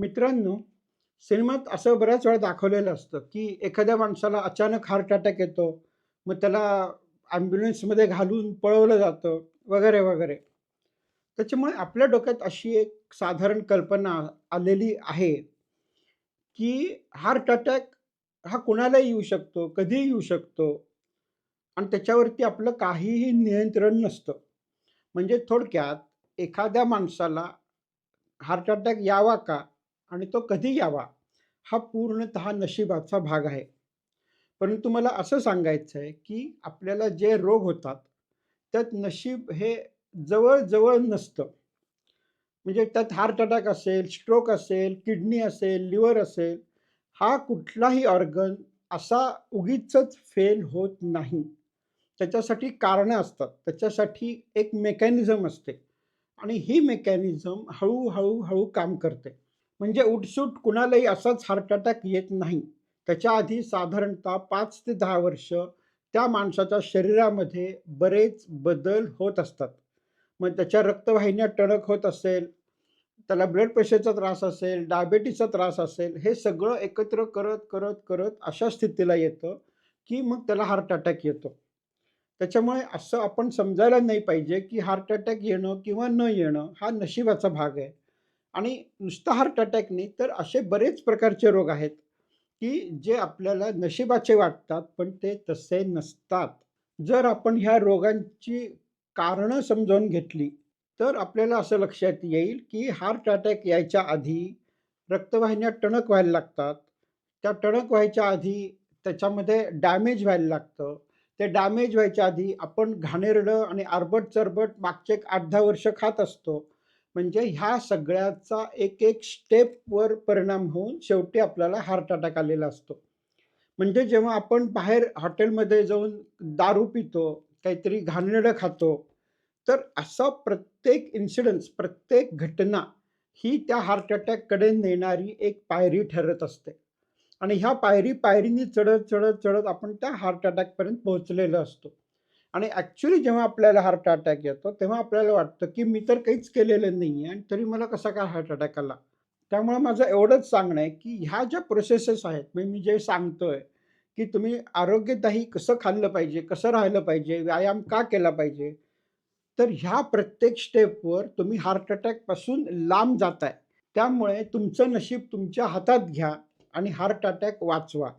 मित्रांनो, सिनेमात असं बऱ्याच वेळा दाखवलेलं असतं, की एखाद्या माणसाला अचानक हार्ट अटॅक येतो. मग त्याला ॲम्ब्युलन्समध्ये घालून पळवलं जातं वगैरे, वगैरे. त्याच्यामुळे आपल्या डोक्यात अशी एक साधारण कल्पना आलेली आहे, की हार्ट अटॅक हा कुणालाही येऊ शकतो, कधीही येऊ शकतो आणि त्याच्यावरती आपलं काहीही नियंत्रण नसतं. म्हणजे थोडक्यात एखाद्या माणसाला हार्ट अटॅक यावा का? आणि तो कधी यावा? हा पूर्णतः नशिबाचा भाग आहे. परंतु मला असं सांगायचं आहे, की आपल्याला जे रोग होतात, त्यात नशीब हे जवळ-जवळ नसतं. म्हणजे त्यात हार्ट अटॅक असेल, स्ट्रोक असेल, किडनी असेल, लिव्हर असेल, हा कुठलाही ऑर्गन असा उगीचच फेल होत नाही. त्याच्यासाठी कारणं असतात. त्याच्यासाठी एक मेकॅनिझम असते आणि ही मेकॅनिझम हळू काम करते. म्हणजे उठसूट कुणालाही असाच हार्ट अटॅक येत नाही. त्याच्या आधी साधारणतः 5 ते 10 वर्ष त्या माणसाच्या शरीरामध्ये बरेच बदल होत असतात. मग त्याच्या रक्तवाहिन्या टणक होत असेल, त्याला ब्लड प्रेशरचा त्रास असेल, डायबिटीसचा त्रास असेल, हे सगळं एकत्र करत अशा स्थितीला येतं, की मग त्याला हार्ट अटॅक येतो. त्याच्यामुळे असं आपण समजायला नाही पाहिजे, की हार्ट अटॅक येणं किंवा न येणं हा नशिबाचा भाग आहे. आणि नुसता हार्ट अटॅक नाही, तर असे बरेच प्रकारचे रोग आहेत, की जे आपल्याला नशिबाचे वाटतात, पण ते तसे नसतात. जर आपण ह्या रोगांची कारणं समजावून घेतली, तर आपल्याला असं लक्षात येईल, की हार्ट अटॅक यायच्या आधी रक्तवाहिन्या टणक व्हायला लागतात. त्या टणक व्हायच्या आधी त्याच्यामध्ये डॅमेज व्हायला लागतं. ते डॅमेज व्हायच्या आधी आपण घाणेरडं आणि आरबट-चरबट मागचे एक 8-10 वर्ष खात असतो. म्हणजे ह्या सगळ्याचा एक स्टेपवर परिणाम होऊन शेवटी आपल्याला हार्ट अटॅक आलेला असतो. म्हणजे जेव्हा आपण बाहेर हॉटेलमध्ये जाऊन दारू पितो, काहीतरी घाणेरडं खातो, तर असा प्रत्येक इन्सिडन्स, प्रत्येक घटना ही त्या हार्ट अटॅककडे नेणारी एक पायरी ठरत असते. आणि ह्या पायरी-पायरीनी चढत आपण त्या हार्ट अटॅकपर्यंत पोहोचलेलो असतो. आणि ॲक्चुअली जेव्हा आपल्याला हार्ट अटॅक येतो, तेव्हा आपल्याला वाटतं, की मी तर काहीच केलेलं नाहीये आणि तरी मला कसा काय हार्ट अटॅक आला? त्यामुळे माझं एवढंच सांगणं आहे, की ह्या ज्या प्रोसेसेस आहेत, म्हणजे मी जे सांगतोय, की तुम्ही आरोग्यदायी कसं खाल्लं पाहिजे, कसं राहिलं पाहिजे, व्यायाम का केला पाहिजे. तर ह्या प्रत्येक स्टेपवर तुम्ही हार्ट अटॅकपासून लांब जाताय. त्यामुळे तुमचं नशीब तुमच्या हातात घ्या आणि हार्ट अटॅक वाचवा.